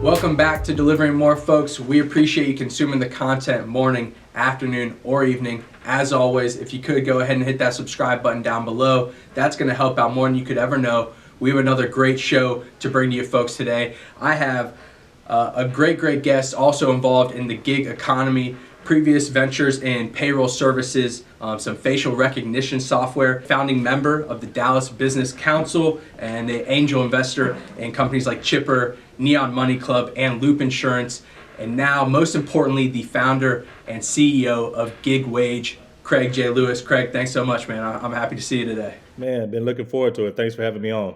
Welcome back to Delivering More, folks. We appreciate you consuming the content morning, afternoon, or evening. As always, if you could go ahead and hit that subscribe button down below, that's going to help out more than you could ever know. We have another great show to bring to you folks today. I have a great guest also involved in the gig economy, previous ventures in payroll services, some facial recognition software, founding member of the Dallas Business Council, and the angel investor in companies like Chipper, Neon Money Club, and Loop Insurance. And now, most importantly, the founder and CEO of GigWage, Craig J. Lewis. Craig, thanks so much, man. I'm happy to see you today. Man, been looking forward to it. Thanks for having me on.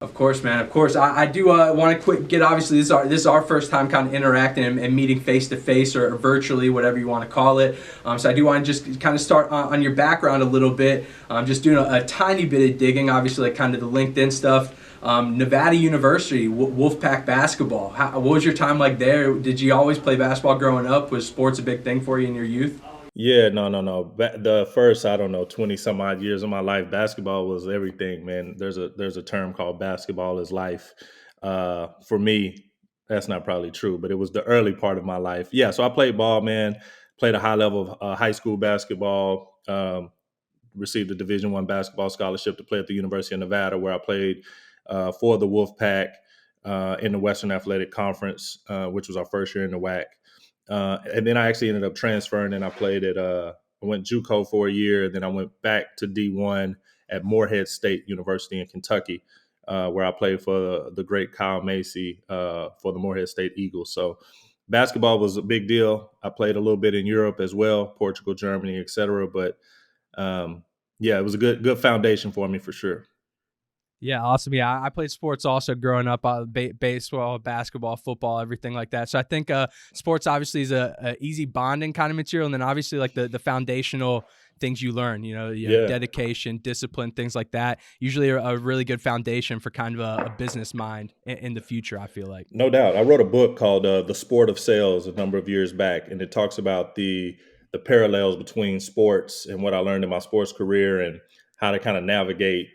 Of course, man. Of course. I do want to get, obviously, this is our first time kind of interacting and meeting face-to-face or virtually, whatever you want to call it. So I do want to just kind of start on your background a little bit. Just doing a tiny bit of digging, obviously, like kind of the LinkedIn stuff. Nevada University, Wolfpack basketball. What was your time like there? Did you always play basketball growing up? Was sports a big thing for you in your youth? Yeah, no. The first, 20 some odd years of my life, basketball was everything, man. There's a term called basketball is life. For me, that's not probably true, but it was the early part of my life. Yeah, so I played ball, man. Played a high level of high school basketball. Received a Division I basketball scholarship to play at the University of Nevada, where I played for the Wolfpack in the Western Athletic Conference, which was our first year in the WAC. And then I actually ended up transferring, and I played at I went JUCO for a year, and then I went back to D1 at Morehead State University in Kentucky, where I played for the great Kyle Macy for the Morehead State Eagles. So basketball was a big deal. I played a little bit in Europe as well, Portugal, Germany, etc. But yeah, it was a good foundation for me for sure. Yeah, awesome. Yeah, I played sports also growing up, baseball, basketball, football, everything like that. So I think sports obviously is a easy bonding kind of material, and then obviously like the foundational things you learn, Yeah. dedication, discipline, things like that. Usually a really good foundation for kind of a business mind in the future, I feel like. No doubt. I wrote a book called The Sport of Sales a number of years back, and it talks about the parallels between sports and what I learned in my sports career and how to kind of navigate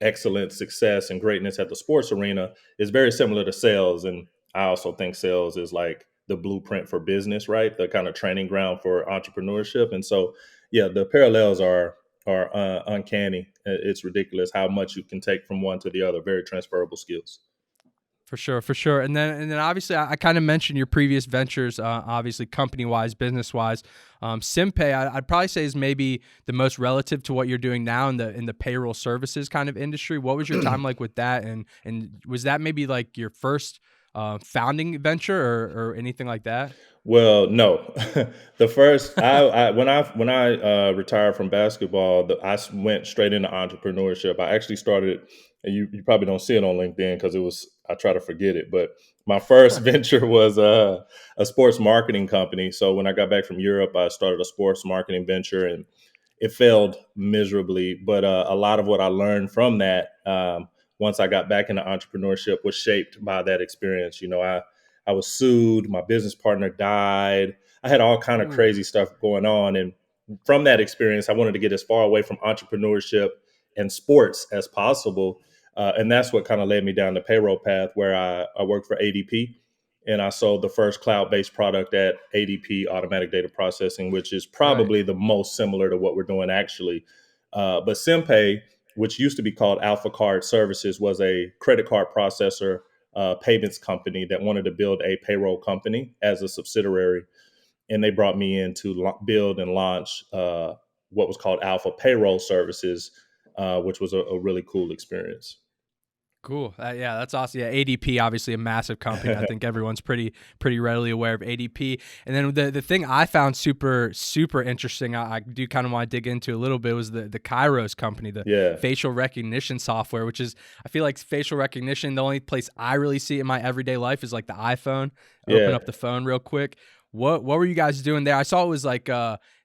excellent success and greatness at the sports arena is very similar to sales. And I also think sales is like the blueprint for business, right? The kind of training ground for entrepreneurship. And so, yeah, the parallels are uncanny. It's ridiculous how much you can take from one to the other. Very transferable skills. For sure. And then obviously I kind of mentioned your previous ventures, obviously company wise, business wise. SimPay, I'd probably say is maybe the most relative to what you're doing now in the payroll services kind of industry. What was your time like with that? And was that maybe like your first founding venture or anything like that? Well, no. The first, when I retired from basketball, I went straight into entrepreneurship. I actually started, and you probably don't see it on LinkedIn because I try to forget it, but my first venture was a sports marketing company. So when I got back from Europe, I started a sports marketing venture, and it failed miserably. But a lot of what I learned from that, once I got back into entrepreneurship, was shaped by that experience. I was sued. My business partner died. I had all kind of crazy stuff going on. And from that experience, I wanted to get as far away from entrepreneurship and sports as possible. And that's what kind of led me down the payroll path where I worked for ADP. And I sold the first cloud-based product at ADP, Automatic Data Processing, which is probably the most similar to what we're doing actually. But SimPay, which used to be called Alpha Card Services, was a credit card processor payments company that wanted to build a payroll company as a subsidiary. And they brought me in to build and launch what was called Alpha Payroll Services, which was a really cool experience. Cool. Yeah, that's awesome. Yeah, ADP, obviously a massive company. I think everyone's pretty readily aware of ADP. And then the thing I found super interesting, I do kind of want to dig into a little bit, was the Kairos company, the facial recognition software, which is, I feel like facial recognition, the only place I really see it in my everyday life is like the iPhone. Open up the phone real quick. What were you guys doing there? I saw it was like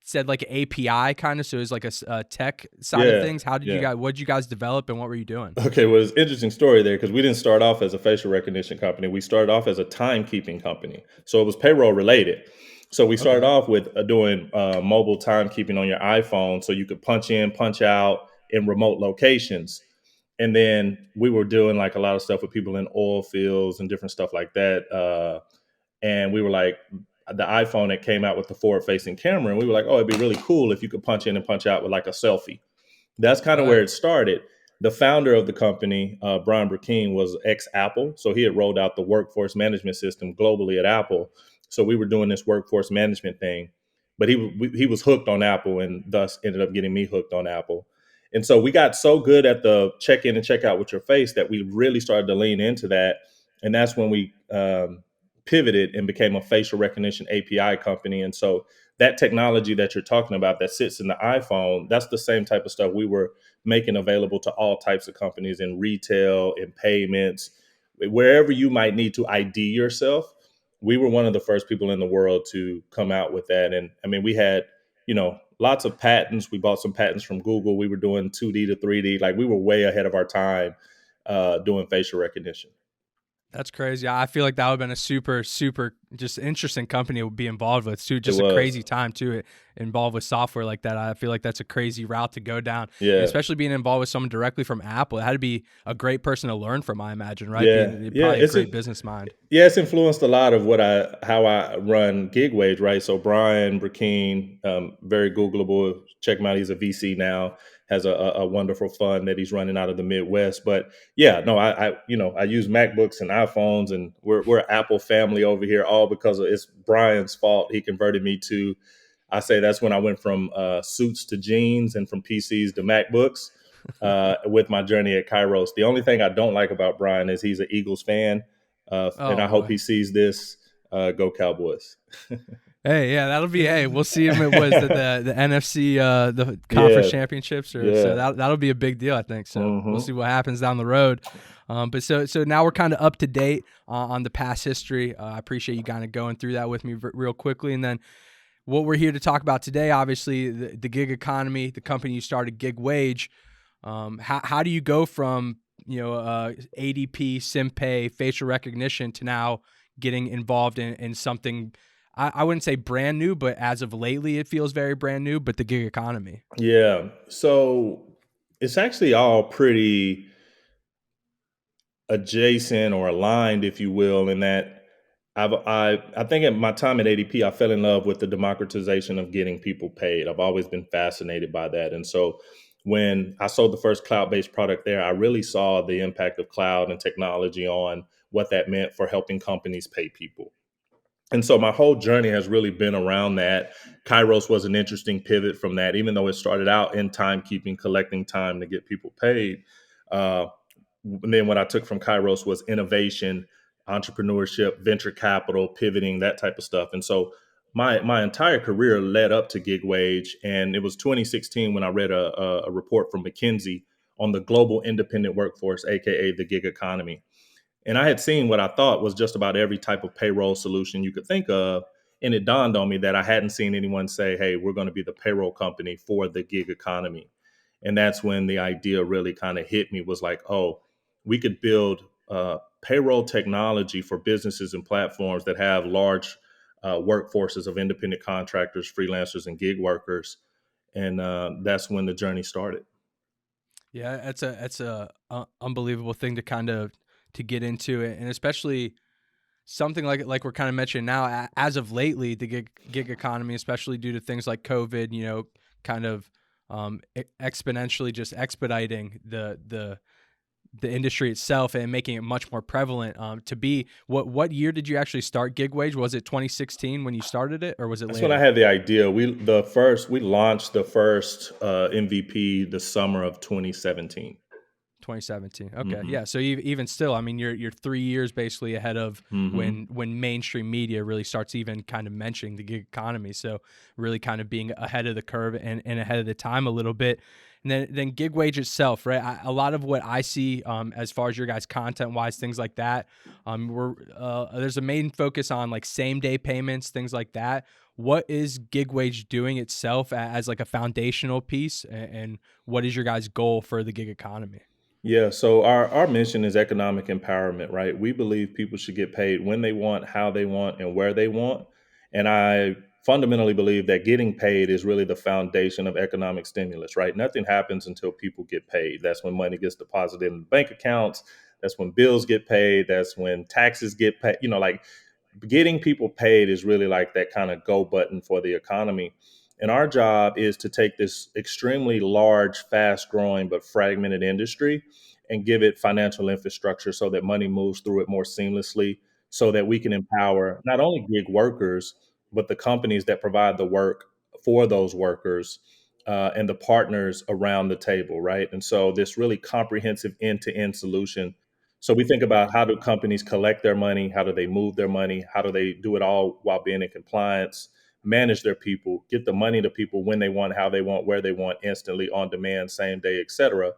said like an API kind of, so it was like a tech side of things. What did you guys develop and what were you doing? Okay, well, it's an interesting story there because we didn't start off as a facial recognition company. We started off as a timekeeping company. So it was payroll related. So we started off with doing mobile timekeeping on your iPhone so you could punch in, punch out in remote locations. And then we were doing like a lot of stuff with people in oil fields and different stuff like that. And we were like, the iPhone that came out with the forward facing camera. And we were like, oh, it'd be really cool if you could punch in and punch out with like a selfie. That's kind of where Right. it started. The founder of the company, Brian Burkeen, was ex-Apple. So he had rolled out the workforce management system globally at Apple. So we were doing this workforce management thing. But he was hooked on Apple and thus ended up getting me hooked on Apple. And so we got so good at the check in and check out with your face that we really started to lean into that. And that's when we pivoted and became a facial recognition API company. And so that technology that you're talking about that sits in the iPhone, that's the same type of stuff we were making available to all types of companies in retail, in payments, wherever you might need to ID yourself. We were one of the first people in the world to come out with that. And I mean, we had, lots of patents. We bought some patents from Google. We were doing 2D to 3D. Like we were way ahead of our time doing facial recognition. That's crazy. I feel like that would have been a super, super just interesting company to be involved with. So It just a was. crazy time too, involved with software like that. I feel like that's a crazy route to go down, and Yeah. especially being involved with someone directly from Apple. It had to be a great person to learn from, I imagine, right? Yeah. Being Yeah. probably a great business mind. Yeah, it's influenced a lot of how I run GigWage, right? So Brian Burkeen, very Googleable. Check him out. He's a VC now, has a wonderful fund that he's running out of the Midwest. But yeah, no, I use MacBooks and iPhones, and we're an Apple family over here, all because it's Brian's fault. He converted me to. I say that's when I went from suits to jeans and from PCs to MacBooks with my journey at Kairos. The only thing I don't like about Brian is he's an Eagles fan. And Oh I hope boy. he sees this. Go Cowboys. Hey, yeah, that'll be. Hey, we'll see him. It was the NFC, the conference Yeah, championships, or so yeah. that'll be a big deal, I think. So we'll Hmm. see what happens down the road. But so now we're kind of up to date on the past history. I appreciate you kind of going through that with me real quickly, and then what we're here to talk about today, obviously, the gig economy, the company you started, GigWage. How do you go from ADP, SimPay, facial recognition to now getting involved in something I wouldn't say brand new, but as of lately, it feels very brand new. But the gig economy. Yeah. So it's actually all pretty adjacent or aligned, if you will, in that I think at my time at ADP, I fell in love with the democratization of getting people paid. I've always been fascinated by that. And so when I sold the first cloud-based product there, I really saw the impact of cloud and technology on what that meant for helping companies pay people. And so my whole journey has really been around that. Kairos was an interesting pivot from that, even though it started out in timekeeping, collecting time to get people paid. Uh, and then what I took from Kairos was innovation, entrepreneurship, venture capital, pivoting, that type of stuff. And so my entire career led up to GigWage. And it was 2016 when I read a report from McKinsey on the global independent workforce, aka the gig economy. And I had seen what I thought was just about every type of payroll solution you could think of. And it dawned on me that I hadn't seen anyone say, hey, we're going to be the payroll company for the gig economy. And that's when the idea really kind of hit me, was like, oh, we could build payroll technology for businesses and platforms that have large workforces of independent contractors, freelancers, and gig workers. And that's when the journey started. Yeah, that's a unbelievable thing to kind of to get into it, and especially something like we're kind of mentioning now. As of lately, the gig economy, especially due to things like COVID, kind of exponentially just expediting the industry itself and making it much more prevalent. To be what year did you actually start GigWage? Was it 2016 when you started it, or was it That's when I later? had the idea. We launched the first MVP the summer of 2017. 2017. Okay, Hmm. yeah. So even still, I mean, you're 3 years basically ahead of Hmm. when mainstream media really starts even kind of mentioning the gig economy. So really kind of being ahead of the curve and ahead of the time a little bit. And then GigWage itself, right? A lot of what I see as far as your guys' content wise, things like that, there's a main focus on like same day payments, things like that. What is GigWage doing itself as like a foundational piece, and what is your guys' goal for the gig economy? Yeah, so our mission is economic empowerment, right? We believe people should get paid when they want, how they want, and where they want. And I fundamentally believe that getting paid is really the foundation of economic stimulus, right? Nothing happens until people get paid. That's when money gets deposited in bank accounts. That's when bills get paid. That's when taxes get paid. Like getting people paid is really like that kind of go button for the economy. And our job is to take this extremely large, fast growing, but fragmented industry and give it financial infrastructure so that money moves through it more seamlessly, so that we can empower not only gig workers, but the companies that provide the work for those workers, and the partners around the table, right? And so this really comprehensive end-to-end solution. So we think about, how do companies collect their money? How do they move their money? How do they do it all while being in compliance? Manage their people, get the money to people when they want, how they want, where they want, instantly, on demand, same day, et cetera.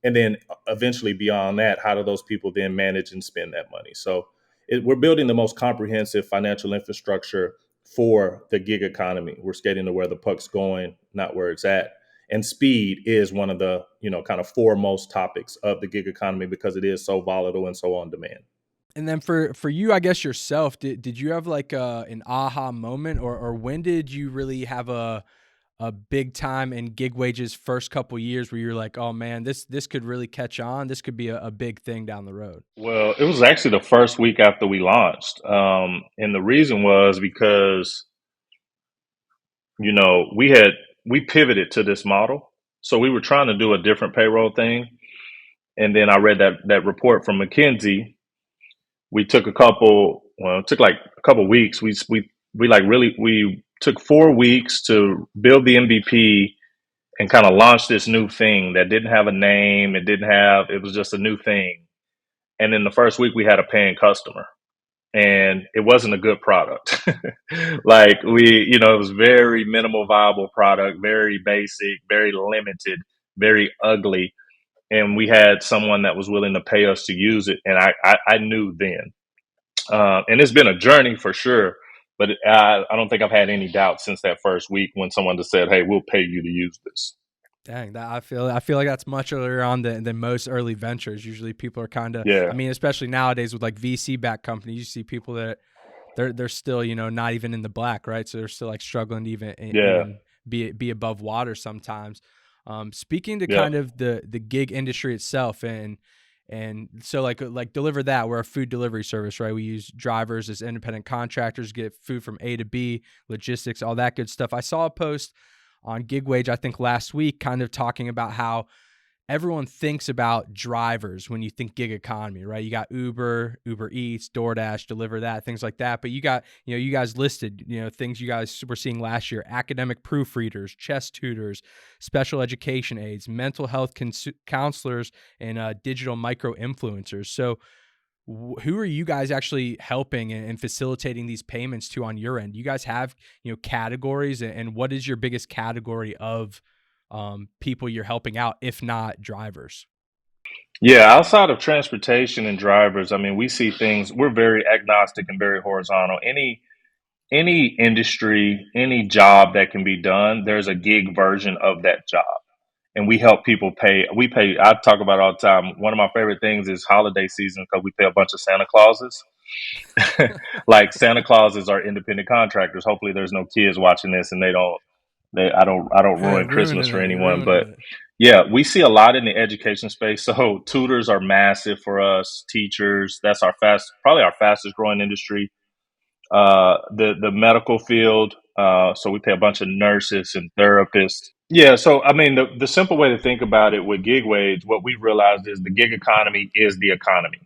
And then eventually beyond that, how do those people then manage and spend that money? So we're building the most comprehensive financial infrastructure for the gig economy. We're skating to where the puck's going, not where it's at. And speed is one of the, kind of foremost topics of the gig economy, because it is so volatile and so on demand. And then for you, I guess yourself, did you have like an aha moment, or when did you really have a big time in GigWage's first couple years where you're like, oh man, this could really catch on. This could be a big thing down the road. Well, it was actually the first week after we launched. And the reason was because, we pivoted to this model. So we were trying to do a different payroll thing. And then I read that report from McKinsey. It took like a couple weeks. We took 4 weeks to build the MVP and kind of launch this new thing that didn't have a name. It was just a new thing. And then the first week we had a paying customer, and it wasn't a good product. It was very minimal viable product, very basic, very limited, very ugly. And we had someone that was willing to pay us to use it. And I knew then, and it's been a journey for sure, but I don't think I've had any doubt since that first week when someone just said, "Hey, we'll pay you to use this." Dang, that I feel like that's much earlier on than most early ventures. Usually people are kind of, Yeah. I mean, especially nowadays with like VC backed companies, you see people that they're still, not even in the black, right? So they're still like struggling to Yeah. even be above water sometimes. Speaking to Yeah. kind of the gig industry itself, and so like Deliver That, we're a food delivery service, right? We use drivers as independent contractors, get food from A to B, logistics, all that good stuff. I saw a post on GigWage, I think last week, kind of talking about how everyone thinks about drivers when you think gig economy, right? You got Uber Eats, DoorDash, Deliver That, things like that. But you got, you guys listed, things you guys were seeing last year: academic proofreaders, chess tutors, special education aides, mental health counselors, and digital micro influencers. So who are you guys actually helping and facilitating these payments to on your end? You guys have, categories, and what is your biggest category of people you're helping out, if not drivers? Yeah, outside of transportation and drivers, I mean, we see things. We're very agnostic and very horizontal. Any industry, any job that can be done, there's a gig version of that job. And we help people pay. I talk about it all the time. One of my favorite things is holiday season, because we pay a bunch of Santa Clauses. Like, Santa Clauses are independent contractors. Hopefully there's no kids watching this, and I don't ruin Christmas for anyone. But Ruining it. yeah, we see a lot in the education space. So tutors are massive for us. Teachers, that's probably our fastest growing industry. The medical field. So we pay a bunch of nurses and therapists. Yeah. So, I mean, the simple way to think about it with gig wage, what we realized is the gig economy is the economy.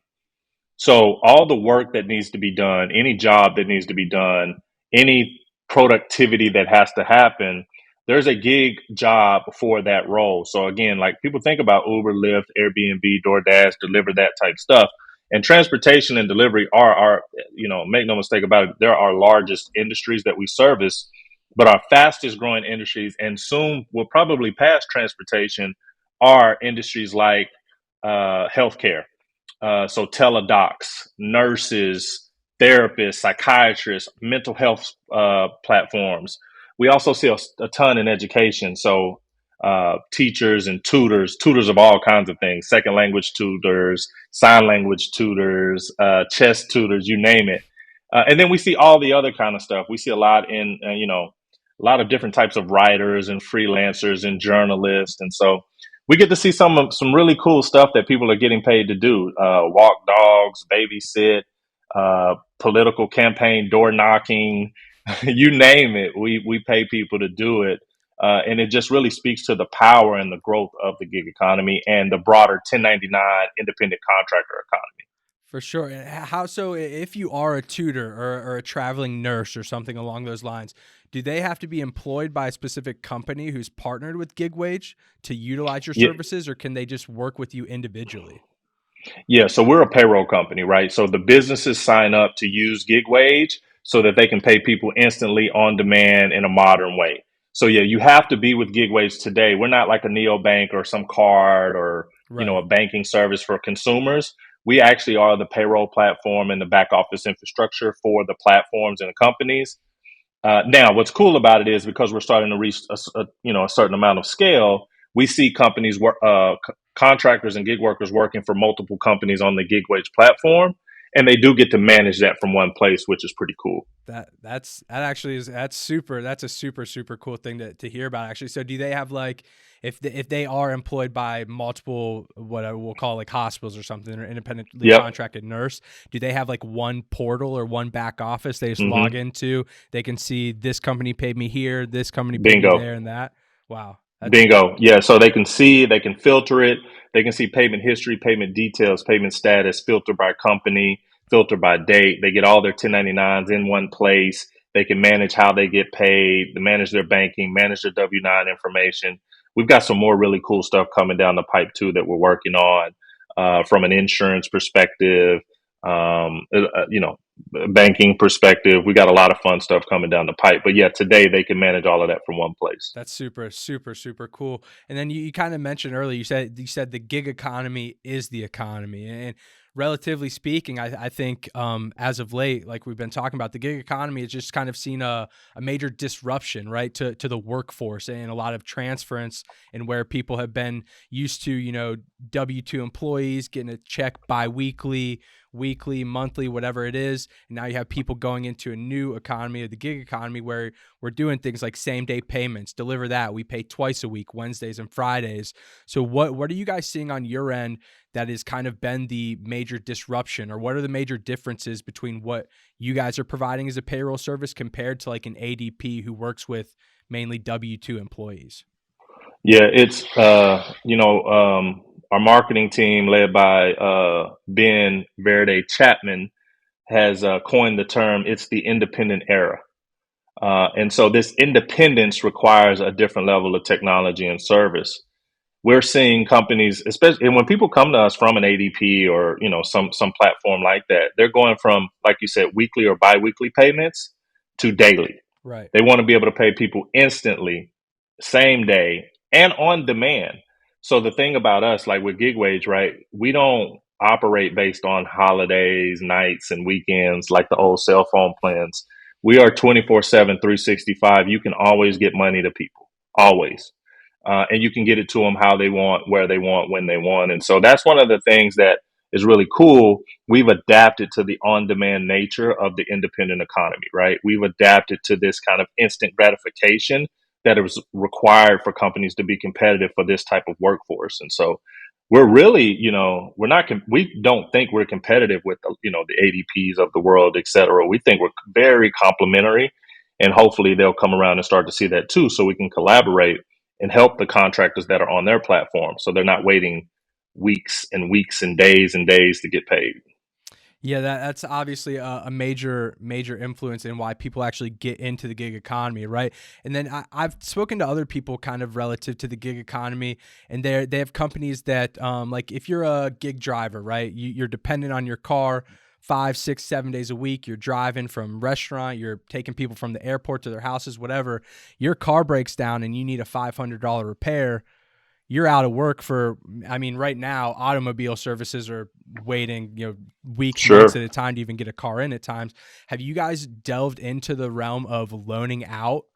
So all the work that needs to be done, any job that needs to be done, any productivity that has to happen, there's a gig job for that role. So again, like, people think about Uber, Lyft, Airbnb, DoorDash, Deliver That type stuff. And transportation and delivery are our, make no mistake about it, they're our largest industries that we service, but our fastest growing industries, and soon will probably pass transportation, are industries like healthcare. So teledocs, nurses, therapists, psychiatrists, mental health platforms. We also see a ton in education. So teachers and tutors of all kinds of things: second language tutors, sign language tutors, chess tutors, you name it. And then we see all the other kind of stuff. We see a lot in, a lot of different types of writers and freelancers and journalists. And so we get to see some really cool stuff that people are getting paid to do: walk dogs, babysit, political campaign, door knocking, you name it. We pay people to do it. And it just really speaks to the power and the growth of the gig economy and the broader 1099 independent contractor economy. For sure. And how so? If you are a tutor or a traveling nurse or something along those lines, do they have to be employed by a specific company who's partnered with GigWage to utilize your Yeah, services, or can they just work with you individually? yeah. So we're a payroll company, right? So the businesses sign up to use GigWage so that they can pay people instantly on demand in a modern way. So yeah, you have to be with GigWage today. We're not like a neobank or some card or Right. a banking service for consumers. We actually are the payroll platform and the back office infrastructure for the platforms and the companies. Now, what's cool about it is because we're starting to reach a certain amount of scale, we see companies work, contractors and gig workers working for multiple companies on the GigWage platform, and they do get to manage that from one place, which is pretty cool. That's a super cool thing to hear about, actually. So do they have like, if they are employed by multiple, what I will call like hospitals or something, or independently Yep. contracted nurse, do they have like one portal or one back office they just log hmm into? They can see this company paid me here, this company paid me Bingo. there, and that. Wow. That's Bingo. Yeah. So they can see, they can filter it. They can see payment history, payment details, payment status, filter by company, filter by date. They get all their 1099s in one place. They can manage how they get paid, manage their banking, manage their W-9 information. We've got some more really cool stuff coming down the pipe too that we're working on, from an insurance perspective, um, uh, uh, you know, banking perspective. We got a lot of fun stuff coming down the pipe. But yeah, today they can manage all of that from one place. That's super cool. And then you kind of mentioned earlier, you said the gig economy is the economy. And relatively speaking, I think as of late, like we've been talking about, the gig economy has just kind of seen a major disruption, right, to the workforce, and a lot of transference, and where people have been used to, W-2 employees getting a check biweekly, weekly, monthly, whatever it is. And now you have people going into a new economy, of the gig economy, where we're doing things like same day payments. Deliver that. We pay twice a week, Wednesdays and Fridays. So what are you guys seeing on your end that has kind of been the major disruption, or what are the major differences between what you guys are providing as a payroll service compared to like an ADP who works with mainly W-2 employees? Yeah, it's our marketing team led by Ben Verde Chapman has coined the term. It's the independent era, and so this independence requires a different level of technology and service. We're seeing companies, especially when people come to us from an ADP or some platform like that, they're going from, like you said, weekly or biweekly payments to daily. Right. They want to be able to pay people instantly, same day, and on demand. So the thing about us, like with GigWage, right, we don't operate based on holidays, nights, and weekends like the old cell phone plans. We are 24/7, 365. You can always get money to people, always. And you can get it to them how they want, where they want, when they want. And so that's one of the things that is really cool. We've adapted to the on demand nature of the independent economy, right? We've adapted to this kind of instant gratification that is required for companies to be competitive for this type of workforce. And so we're really, we don't think we're competitive with, the ADPs of the world, et cetera. We think we're very complementary, and hopefully they'll come around and start to see that too, so we can collaborate and help the contractors that are on their platform so they're not waiting weeks and weeks and days to get paid. Yeah, that's obviously a major influence in why people actually get into the gig economy, right? And then I've spoken to other people kind of relative to the gig economy, and they have companies that, like if you're a gig driver, right, you're dependent on your car 5, 6, 7 days a week. You're driving from restaurant, you're taking people from the airport to their houses, whatever. Your car breaks down and you need a $500 repair. You're out of work for, I mean, right now, automobile services are waiting, weeks, months Sure. at a time to even get a car in at times. Have you guys delved into the realm of loaning out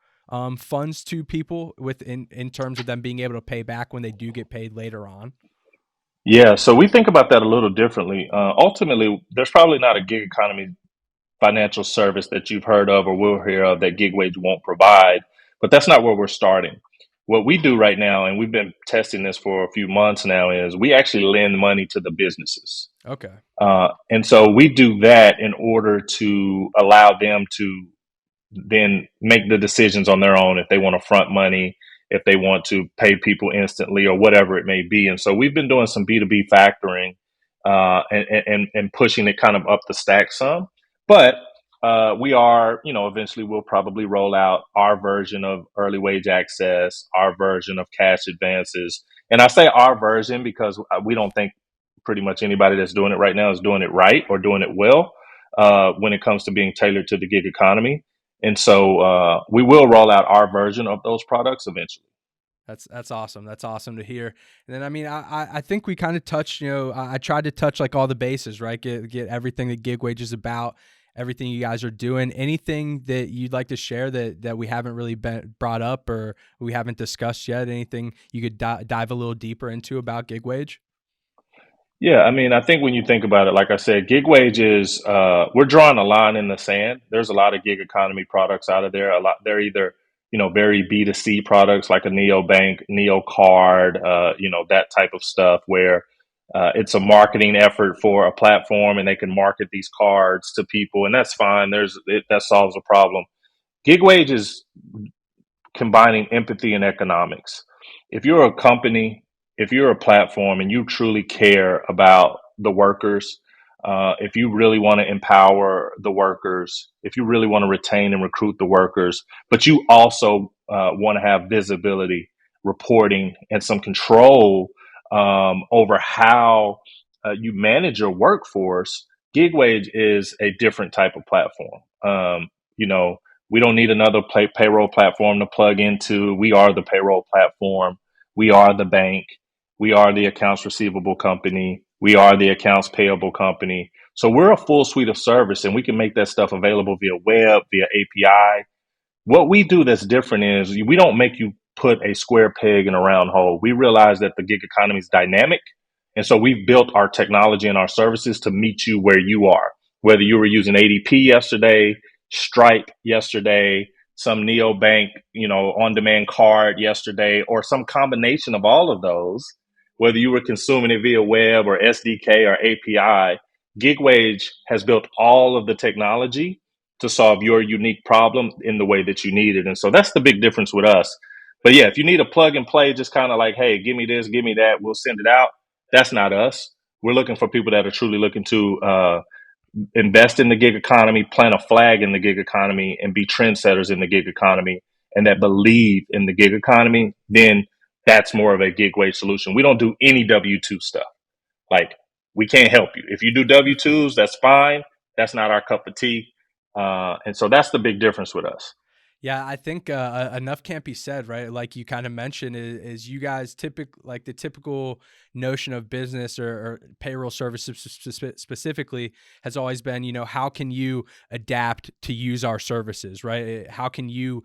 funds to people in terms of them being able to pay back when they do get paid later on? Yeah, so we think about that a little differently. Ultimately, there's probably not a gig economy financial service that you've heard of or will hear of that GigWage won't provide. But that's not where we're starting. What we do right now, and we've been testing this for a few months now, is we actually lend money to the businesses. Okay. And so we do that in order to allow them to then make the decisions on their own if they want to front money, if they want to pay people instantly or whatever it may be. And so we've been doing some B2B factoring and pushing it kind of up the stack some. But we are, eventually we'll probably roll out our version of early wage access, our version of cash advances. And I say our version because we don't think pretty much anybody that's doing it right now is doing it right or doing it well when it comes to being tailored to the gig economy. And so we will roll out our version of those products eventually. That's awesome. That's awesome to hear. And then, I mean, I think we kind of touched, I tried to touch like all the bases, right? Get everything that GigWage is about, everything you guys are doing. Anything that you'd like to share that we haven't really been brought up or we haven't discussed yet? Anything you could dive a little deeper into about GigWage? Yeah, I mean, I think when you think about it, like I said, GigWage is we're drawing a line in the sand. There's a lot of gig economy products out of there. A lot they're either very B2C products like a neobank, neocard, that type of stuff where it's a marketing effort for a platform and they can market these cards to people, and that's fine. That solves a problem. GigWage is combining empathy and economics. If you're a company, if you're a platform and you truly care about the workers, if you really want to empower the workers, if you really want to retain and recruit the workers, but you also want to have visibility, reporting, and some control over how you manage your workforce, GigWage is a different type of platform. We don't need another payroll platform to plug into. We are the payroll platform. We are the bank. We are the accounts receivable company. We are the accounts payable company. So we're a full suite of service, and we can make that stuff available via web, via API. What we do that's different is we don't make you put a square peg in a round hole. We realize that the gig economy is dynamic. And so we've built our technology and our services to meet you where you are, whether you were using ADP yesterday, Stripe yesterday, some neobank, on-demand card yesterday, or some combination of all of those, whether you were consuming it via web or SDK or API, GigWage has built all of the technology to solve your unique problem in the way that you need it. And so that's the big difference with us. But yeah, if you need a plug and play, just kind of like, hey, give me this, give me that, we'll send it out. That's not us. We're looking for people that are truly looking to invest in the gig economy, plant a flag in the gig economy, and be trendsetters in the gig economy, and that believe in the gig economy. Then that's more of a GigWage solution. We don't do any W-2 stuff. Like, we can't help you. If you do W-2s, that's fine. That's not our cup of tea. And so that's the big difference with us. Yeah, I think enough can't be said, right? Like you kind of mentioned, is you guys the typical notion of business or payroll services specifically has always been, how can you adapt to use our services, right? How can you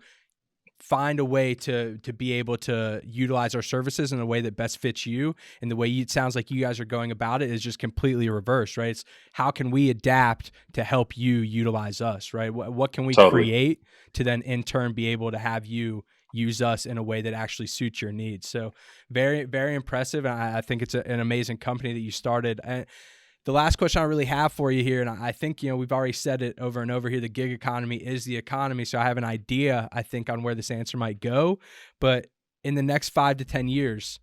find a way to be able to utilize our services in a way that best fits you, and the way it sounds like you guys are going about it is just completely reversed, right? It's how can we adapt to help you utilize us, right? What can we Totally. create to then in turn be able to have you use us in a way that actually suits your needs? So very, very impressive. And I think it's an amazing company that you started. And the last question I really have for you here, and I think, we've already said it over and over here, the gig economy is the economy. So I have an idea, I think, on where this answer might go. But in the next 5 to 10 years,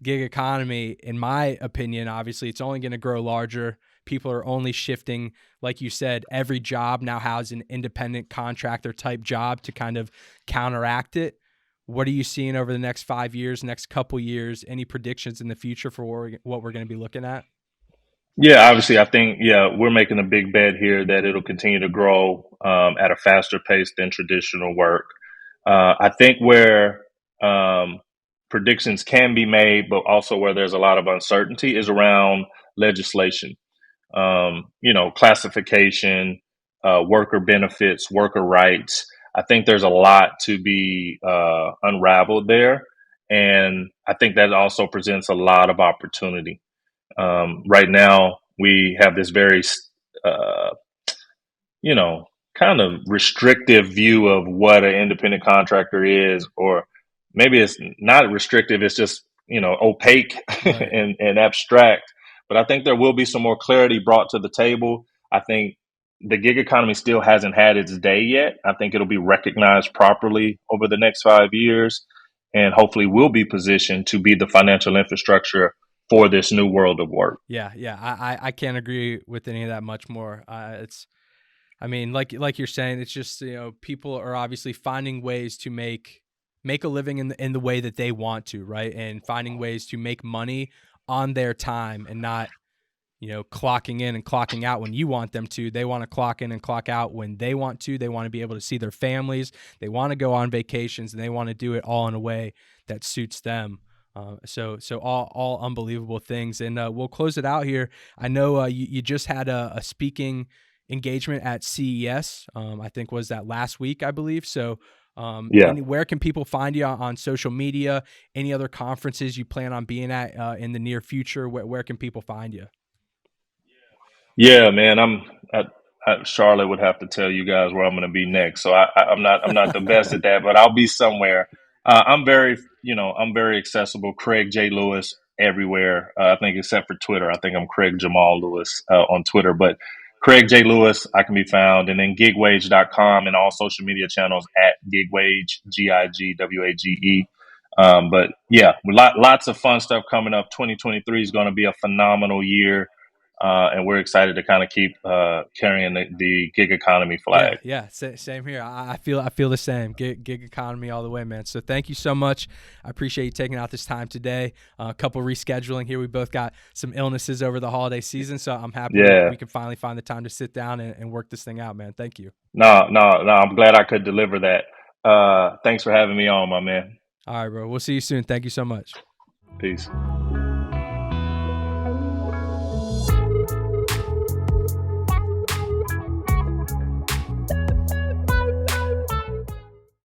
gig economy, in my opinion, obviously, it's only going to grow larger. People are only shifting. Like you said, every job now has an independent contractor type job to kind of counteract it. What are you seeing over the next 5 years, next couple years? Any predictions in the future for what we're going to be looking at? Yeah, obviously, I think, we're making a big bet here that it'll continue to grow at a faster pace than traditional work. I think where predictions can be made, but also where there's a lot of uncertainty is around legislation, classification, worker benefits, worker rights. I think there's a lot to be unraveled there. And I think that also presents a lot of opportunity. Right now, we have this very you know, kind of restrictive view of what an independent contractor is, or maybe it's not restrictive, it's just, opaque Right. and abstract. But I think there will be some more clarity brought to the table. I think the gig economy still hasn't had its day yet. I think it'll be recognized properly over the next 5 years, and hopefully we'll be positioned to be the financial infrastructure for this new world of work. Yeah, yeah. I can't agree with any of that much more. I mean, like you're saying, it's just, people are obviously finding ways to make a living in the way that they want to, right? And finding ways to make money on their time and not, clocking in and clocking out when you want them to. They want to clock in and clock out when they want to. They want to be able to see their families. They want to go on vacations, and they want to do it all in a way that suits them. So all unbelievable things. And we'll close it out here. I know you just had a speaking engagement at CES. I think was that last week, I believe. So Yeah. where can people find you on social media? Any other conferences you plan on being at in the near future? Where can people find you? Yeah, man. Charlotte would have to tell you guys where I'm going to be next. So I'm not the best at that, but I'll be somewhere. I'm very accessible. Craig J. Lewis everywhere. I think except for Twitter. I think I'm Craig Jamal Lewis on Twitter, but Craig J. Lewis, I can be found. And then gigwage.com and all social media channels at GigWage, GIGWAGE. But yeah, lots of fun stuff coming up. 2023 is going to be a phenomenal year. And we're excited to kind of keep carrying the gig economy flag. Yeah. Same here. I feel the same. Gig economy all the way, man. So thank you so much. I appreciate you taking out this time today. A couple rescheduling here. We both got some illnesses over the holiday season, so I'm happy we can finally find the time to sit down and work this thing out, man. Thank you. No. I'm glad I could deliver that. Thanks for having me on, my man. All right, bro. We'll see you soon. Thank you so much. Peace.